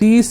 30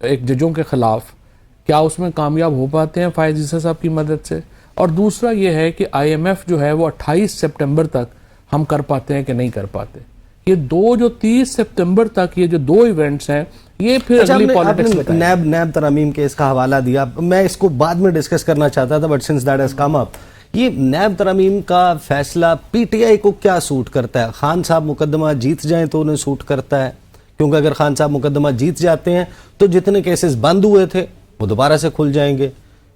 ایک ججوں کے خلاف، کیا اس میں کامیاب ہو پاتے ہیں فائز عیسیٰ صاحب کی مدد سے؟ اور دوسرا یہ ہے کہ آئی ایم ایف جو ہے وہ 28 سپٹمبر تک ہم کر پاتے ہیں کہ نہیں کر پاتے. یہ جو 30 سپتمبر تک یہ جو 2 ایونٹس ہیں، یہ پھر اگلی پالیٹکس بتائیں. نیب ترامیم کے اس کا حوالہ دیا، میں اس کو بعد میں ڈسکس کرنا چاہتا تھا، but since that has come up, یہ نیب ترامیم کا فیصلہ پی ٹی آئی کو کیا سوٹ کرتا ہے؟ خان صاحب مقدمہ جیت جائیں تو انہیں سوٹ کرتا ہے، کیونکہ اگر خان صاحب مقدمہ جیت جاتے ہیں تو جتنے کیسز بند ہوئے تھے وہ دوبارہ سے کھل جائیں گے،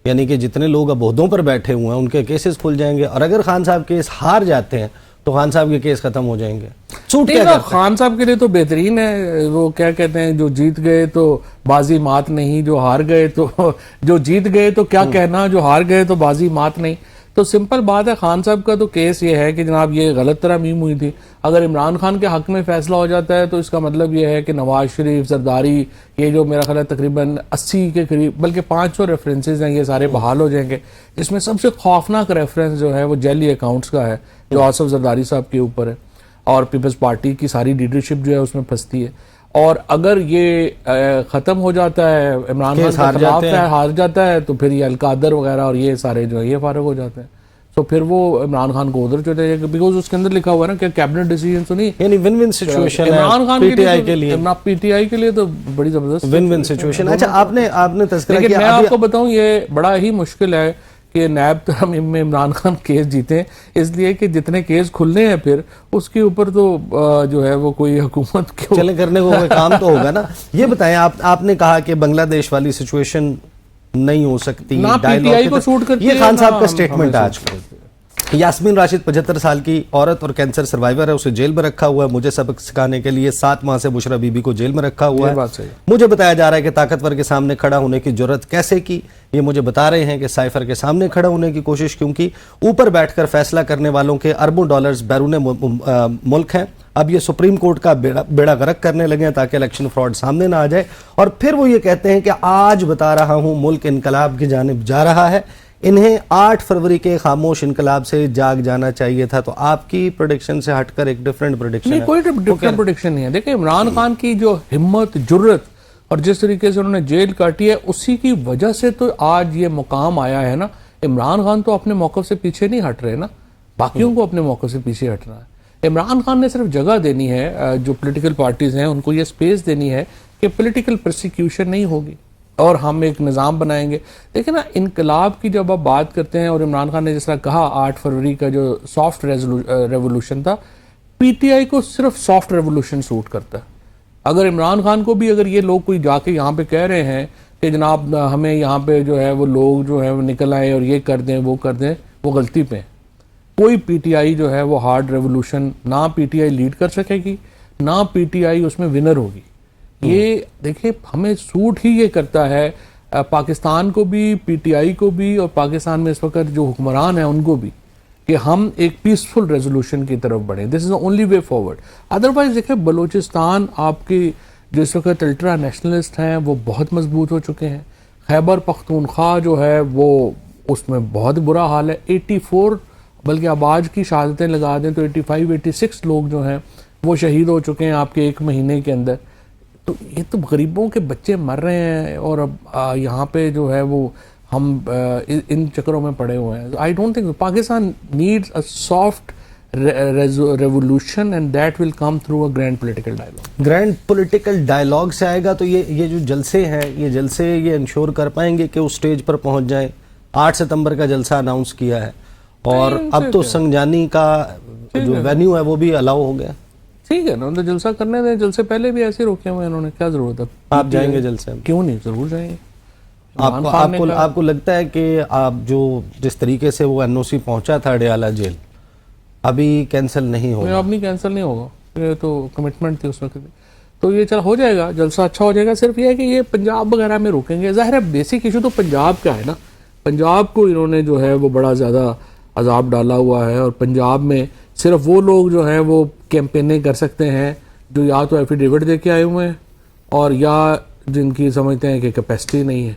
یعنی کہ جتنے لوگ اب عہدوں پر بیٹھے ہوئے ہیں ان کے کیسز کھل جائیں گے، اور اگر خان صاحب کیس ہار جاتے ہیں تو خان صاحب کے کیس ختم ہو جائیں گے. سوٹ کیا کرتا ہے؟ خان صاحب کے لیے تو بہترین ہے، وہ کیا کہتے ہیں، جو جیت گئے تو بازی مات نہیں، جو ہار گئے تو جو جیت گئے تو کیا کہنا، جو ہار گئے تو بازی مات نہیں. تو سمپل بات ہے، خان صاحب کا تو کیس یہ ہے کہ جناب یہ غلط ترامیم ہوئی تھی. اگر عمران خان کے حق میں فیصلہ ہو جاتا ہے تو اس کا مطلب یہ ہے کہ نواز شریف، زرداری، یہ جو میرا خیال ہے تقریباً 80 کے قریب بلکہ 500 ریفرنسز ہیں، یہ سارے بحال ہو جائیں گے. جس میں سب سے خوفناک ریفرنس جو ہے وہ جعلی اکاؤنٹس کا ہے، جو آصف زرداری صاحب کے اوپر ہے، اور پیپلز پارٹی کی ساری لیڈرشپ جو ہے اس میں پھنستی ہے. اور اگر یہ ختم ہو جاتا ہے، عمران خان کے خلاف ہار جاتا ہے، تو پھر یہ القادر وغیرہ اور یہ سارے جو ہے یہ فارغ ہو جاتے ہیں. تو پھر وہ عمران خان کو ادھر چلے جائے گا، بیکاز اس کے اندر لکھا ہوا ہے نا کہ کیبنٹ ڈیسیژن تو نہیں، یعنی ون ون سچویشن ہے Imran Khan P T I کے لیے، پی ٹی آئی کے لیے تو بڑی زبردست ون ون سچویشن. اچھا آپ نے تذکرہ لیکن کیا، میں آپ کو بتاؤں یہ بڑا ہی مشکل ہے کہ نیب ترامیم میں عمران خان کیس جیتے، اس لیے کہ جتنے کیس کھلنے ہیں پھر اس کے اوپر تو جو ہے وہ کوئی حکومت چلے کرنے کو کوئی کام تو ہوگا نا. یہ بتائیں، آپ نے کہا کہ بنگلہ دیش والی سچویشن نہیں ہو سکتی، نہ پی ٹی آئی کو سوٹ کرتی ہے، یہ خان صاحب کا سٹیٹمنٹ ہے آج کا. یاسمین راشد 75 سال کی عورت اور کینسر سروائیور ہے، اسے جیل میں رکھا ہوا ہے. مجھے سبق سکھانے کے لیے 7 ماہ سے بشرا بی بی کو جیل میں رکھا ہوا ہے. مجھے بتایا جا رہا ہے کہ طاقتور کے سامنے کھڑا ہونے کی جرت کیسے کی. یہ مجھے بتا رہے ہیں کہ سائفر کے سامنے کھڑا ہونے کی کوشش کیوں کی. اوپر بیٹھ کر فیصلہ کرنے والوں کے اربوں ڈالرز بیرون ملک ہیں. اب یہ سپریم کورٹ کا بیڑا غرق کرنے لگے ہیں تاکہ الیکشن فراڈ سامنے نہ آ جائے. اور پھر وہ یہ کہتے ہیں کہ آج بتا رہا ہوں ملک انقلاب کی جانب جا رہا ہے. انہیں 8 فروری کے خاموش انقلاب سے جاگ جانا چاہیے تھا. تو آپ کی پریڈکشن سے ہٹ کر ایک ڈیفرنٹ پریڈکشن ہے. کوئی ڈیفرنٹ پریڈکشن نہیں ہے. دیکھیں عمران خان کی جو ہمت، جرت اور جس طریقے سے انہوں نے جیل کاٹی ہے، اسی کی وجہ سے تو آج یہ مقام آیا ہے نا. عمران خان تو اپنے موقف سے پیچھے نہیں ہٹ رہے نا، باقیوں کو اپنے موقف سے پیچھے ہٹنا ہے. عمران خان نے صرف جگہ دینی ہے، جو پولیٹیکل پارٹیز ہیں ان کو یہ سپیس دینی ہے کہ پولیٹیکل پرسیکیوشن نہیں ہوگی اور ہم ایک نظام بنائیں گے. دیکھیں نا، انقلاب کی جب آپ بات کرتے ہیں، اور عمران خان نے جس طرح کہا 8 فروری کا جو سافٹ ریولوشن تھا، پی ٹی آئی کو صرف سافٹ ریولوشن سوٹ کرتا ہے. اگر عمران خان کو بھی اگر یہ لوگ کوئی جا کے یہاں پہ کہہ رہے ہیں کہ جناب ہمیں یہاں پہ جو ہے وہ لوگ جو ہے وہ نکل آئے اور یہ کر دیں وہ کر دیں، وہ غلطی پہ. کوئی پی ٹی آئی جو ہے وہ ہارڈ ریولوشن نہ پی ٹی آئی لیڈ کر سکے گی، نہ پی ٹی آئی اس میں ونر ہوگی. یہ دیکھیں ہمیں سوٹ ہی یہ کرتا ہے، پاکستان کو بھی، پی ٹی آئی کو بھی، اور پاکستان میں اس وقت جو حکمران ہیں ان کو بھی، کہ ہم ایک پیسفل ریزولوشن کی طرف بڑھیں. دس از the only way forward. Otherwise دیکھیں بلوچستان آپ کی جو اس وقت الٹرا نیشنلسٹ ہیں وہ بہت مضبوط ہو چکے ہیں. خیبر پختونخوا جو ہے وہ اس میں بہت برا حال ہے. 84 بلکہ اب آج کی شہادتیں لگا دیں تو 85-86 لوگ جو ہیں وہ شہید ہو چکے ہیں آپ کے 1 مہینے کے اندر. تو یہ تو غریبوں کے بچے مر رہے ہیں، اور اب یہاں پہ جو ہے وہ ہم ان چکروں میں پڑے ہوئے ہیں. I don't think Pakistan needs a soft revolution and that will come through a grand political dialogue. Grand political dialogue سے آئے گا تو یہ جو جلسے ہیں، یہ جلسے یہ انشور کر پائیں گے کہ اس سٹیج پر پہنچ جائیں. 8 ستمبر کا جلسہ اناؤنس کیا ہے، اور اب تو سنگجانی کا جو وینیو ہے وہ بھی الاؤ ہو گیا. ٹھیک ہے نا، تو جلسہ کرنے دیں. جلسے پہلے بھی ایسے روکے ہوئے انہوں نے، کیا ضرورت ہے؟ آپ جائیں گے جلسے؟ کیوں نہیں، ضرور جائیں گے. آپ کو لگتا ہے کہ آپ جو جس طریقے سے وہ این او سی پہنچا تھا اڈیالہ جیل، ابھی کینسل نہیں ہوگا؟ اب نہیں کینسل نہیں ہوگا، یہ تو کمٹمنٹ تھی اس وقت. تو یہ چل ہو جائے گا، جلسہ اچھا ہو جائے گا. صرف یہ ہے کہ یہ پنجاب وغیرہ میں روکیں گے. ظاہر ہے بیسک ایشو تو پنجاب کا ہے نا. پنجاب کو انہوں نے جو ہے وہ بڑا زیادہ عذاب ڈالا ہوا ہے، اور پنجاب میں صرف وہ لوگ جو ہیں وہ کیمپینیں کر سکتے ہیں جو یا تو ایفیڈیوٹ دے کے آئے ہوئے ہیں، اور یا جن کی سمجھتے ہیں کہ کیپیسٹی نہیں ہے.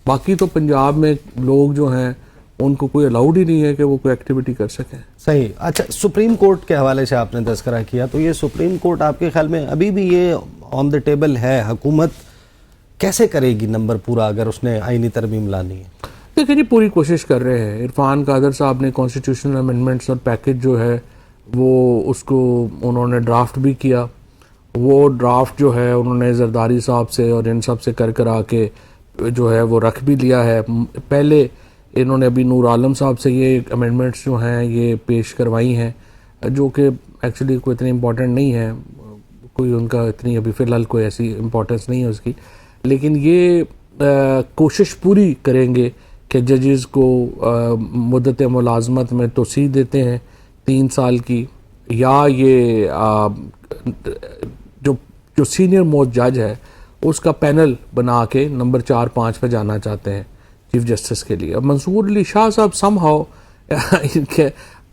باقی تو پنجاب میں لوگ جو ہیں ان کو کوئی الاؤڈ ہی نہیں ہے کہ وہ کوئی ایکٹیویٹی کر سکیں. صحیح. اچھا، سپریم کورٹ کے حوالے سے آپ نے تذکرہ کیا، تو یہ سپریم کورٹ آپ کے خیال میں ابھی بھی یہ آن دا ٹیبل ہے؟ حکومت کیسے کرے گی نمبر پورا اگر اس نے آئینی ترمیم لانی ہے؟ دیکھیں جی پوری کوشش کر رہے ہیں. عرفان قادر صاحب نے کانسٹیٹیوشنل امینڈمنٹس اور پیکج جو ہے وہ اس کو انہوں نے ڈرافٹ بھی کیا. وہ ڈرافٹ جو ہے انہوں نے زرداری صاحب سے اور ان سب سے کر آ کے جو ہے وہ رکھ بھی لیا ہے. پہلے انہوں نے ابھی نور عالم صاحب سے یہ امینڈمنٹس جو ہیں یہ پیش کروائی ہیں جو کہ ایکچولی کوئی اتنی امپورٹنٹ نہیں ہے, کوئی ان کا اتنی ابھی فی الحال کوئی ایسی امپورٹنس نہیں ہے اس کی, لیکن یہ کوشش پوری کریں گے کہ ججز کو مدت ملازمت میں توسیع دیتے ہیں 3 سال کی, یا یہ جو سینئر موسٹ جج ہے اس کا پینل بنا کے نمبر 4-5 پہ جانا چاہتے ہیں چیف جسٹس کے لیے. اب منصور علی شاہ صاحب سم ہاؤ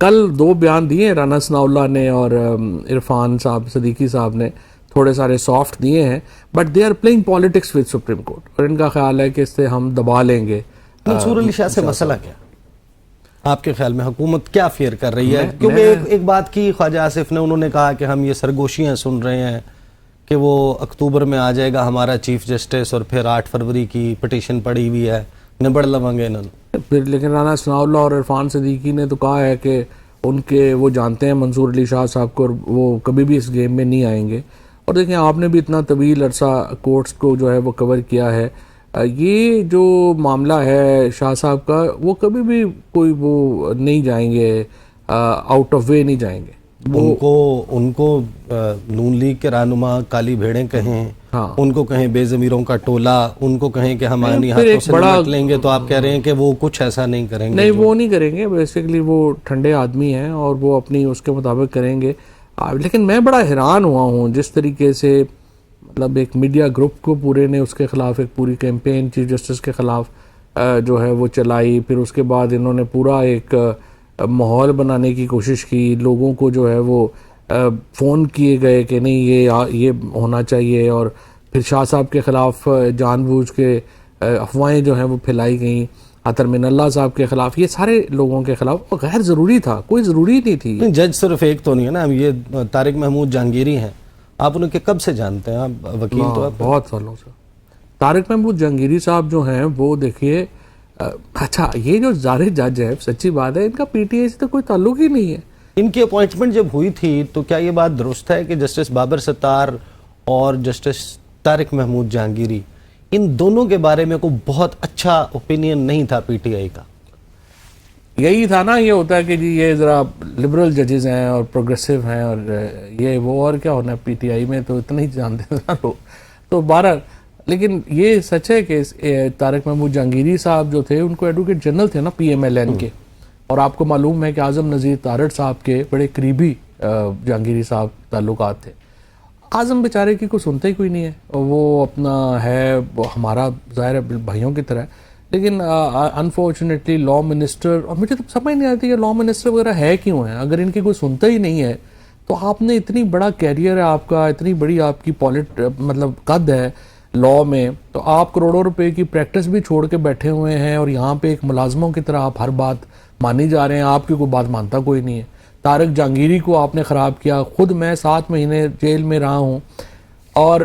کل 2 بیان دیے رانا ثناء اللہ نے اور عرفان صاحب صدیقی صاحب نے, تھوڑے سارے سافٹ دیے ہیں, but they are playing politics with Supreme Court, اور ان کا خیال ہے کہ اس سے ہم دبا لیں گے. منصور علی شاہ سے مسئلہ کیا آپ کے خیال میں؟ حکومت کیا فیئر کر رہی ہے؟ کیونکہ ایک بات کی خواجہ آصف نے, انہوں نے کہا کہ ہم یہ سرگوشیاں سن رہے ہیں کہ وہ اکتوبر میں آ جائے گا ہمارا چیف جسٹس, اور پھر 8 فروری کی پٹیشن پڑی ہوئی ہے, نبڑ لوں گے انہوں نے. پھر لیکن رانا ثناء اللہ اور عرفان صدیقی نے تو کہا ہے کہ ان کے وہ جانتے ہیں منصور علی شاہ صاحب کو, اور وہ کبھی بھی اس گیم میں نہیں آئیں گے. اور دیکھیں آپ نے بھی اتنا طویل عرصہ کورٹس کو جو ہے وہ کور کیا ہے, یہ جو معاملہ ہے شاہ صاحب کا وہ کبھی بھی کوئی وہ نہیں جائیں گے, آؤٹ آف وے نہیں جائیں گے. ان کو نون لیگ کے رہنما کالی بھیڑیں کہیں, ان کو کہیں بے ضمیروں کا ٹولہ, ان کو کہیں کہ ہم آئینی ہاتھوں سے نمٹ لیں گے, تو آپ کہہ رہے ہیں کہ وہ کچھ ایسا نہیں کریں گے؟ نہیں, وہ نہیں کریں گے. بیسیکلی وہ ٹھنڈے آدمی ہیں اور وہ اپنی اس کے مطابق کریں گے. لیکن میں بڑا حیران ہوا ہوں جس طریقے سے مطلب ایک میڈیا گروپ کو پورے نے اس کے خلاف ایک پوری کیمپین چیف جسٹس کے خلاف جو ہے وہ چلائی. پھر اس کے بعد انہوں نے پورا ایک ماحول بنانے کی کوشش کی, لوگوں کو جو ہے وہ فون کیے گئے کہ نہیں یہ ہونا چاہیے, اور پھر شاہ صاحب کے خلاف جان بوجھ کے افواہیں جو ہیں وہ پھیلائی گئیں, عطر من اللہ صاحب کے خلاف, یہ سارے لوگوں کے خلاف. غیر ضروری تھا, کوئی ضروری نہیں تھی. جج صرف ایک تو نہیں ہے نا, یہ طارق محمود جہانگیری ہیں, آپ ان کے کب سے جانتے ہیں؟ آپ وکیل تو آپ بہت سالوں سے. طارق محمود جہانگیری صاحب جو ہیں وہ دیکھیے, اچھا یہ جو زارے جج ہے سچی بات ہے ان کا پی ٹی آئی سے تو کوئی تعلق ہی نہیں ہے. ان کی اپوائنٹمنٹ جب ہوئی تھی تو کیا یہ بات درست ہے کہ جسٹس بابر ستار اور جسٹس طارق محمود جہانگیری ان دونوں کے بارے میں کوئی بہت اچھا اوپینین نہیں تھا پی ٹی آئی کا؟ یہی تھا نا, یہ ہوتا ہے کہ جی یہ ذرا لبرل ججز ہیں اور پروگریسو ہیں اور یہ وہ, اور کیا ہونا ہے پی ٹی آئی میں تو اتنا ہی جانتے ہیں لوگ. تو 12 لیکن یہ سچ ہے کہ طارق محمود جہانگیری صاحب جو تھے ان کو ایڈوکیٹ جنرل تھے نا پی ایم ایل این کے, اور آپ کو معلوم ہے کہ اعظم نذیر تارڑ صاحب کے بڑے قریبی جہانگیری صاحب تعلقات تھے. اعظم بیچارے کی کوئی سنتا ہی کوئی نہیں ہے, وہ اپنا ہے وہ ہمارا ظاہر بھائیوں کی طرح, لیکن انفارچونیٹلی لا منسٹر, اور مجھے تو سمجھ نہیں آتی کہ لا منسٹر وغیرہ ہے کیوں ہیں. اگر ان کی کوئی سنتا ہی نہیں ہے تو آپ نے اتنی بڑا کیریئر ہے آپ کا, اتنی بڑی آپ کی مطلب قد ہے لا میں, تو آپ کروڑوں روپے کی پریکٹس بھی چھوڑ کے بیٹھے ہوئے ہیں, اور یہاں پہ ایک ملازموں کی طرح آپ ہر بات مانی جا رہے ہیں, آپ کی کوئی بات مانتا کوئی نہیں ہے. طارق جہانگیری کو آپ نے خراب کیا, خود میں 7 مہینے جیل میں رہا ہوں, اور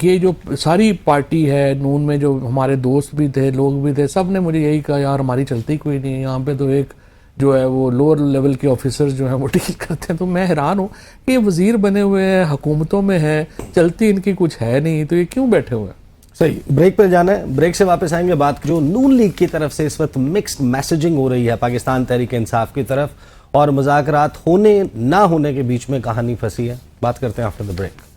یہ جو ساری پارٹی ہے نون میں جو ہمارے دوست بھی تھے لوگ بھی تھے, سب نے مجھے یہی کہا یار ہماری چلتی کوئی نہیں ہے, یہاں پہ تو ایک جو ہے وہ لوور لیول کے آفیسرز جو ہیں وہ ڈیل کرتے ہیں. تو میں حیران ہوں کہ یہ وزیر بنے ہوئے ہیں, حکومتوں میں ہیں, چلتی ان کی کچھ ہے نہیں, تو یہ کیوں بیٹھے ہوئے ہیں؟ صحیح, بریک پہ جانا ہے, بریک سے واپس آئیں گے. بات جو نون لیگ کی طرف سے اس وقت مکسڈ میسیجنگ ہو رہی ہے پاکستان تحریک انصاف کی طرف, اور مذاکرات ہونے نہ ہونے کے بیچ میں کہانی پھنسی ہے, بات کرتے ہیں آفٹر دی بریک.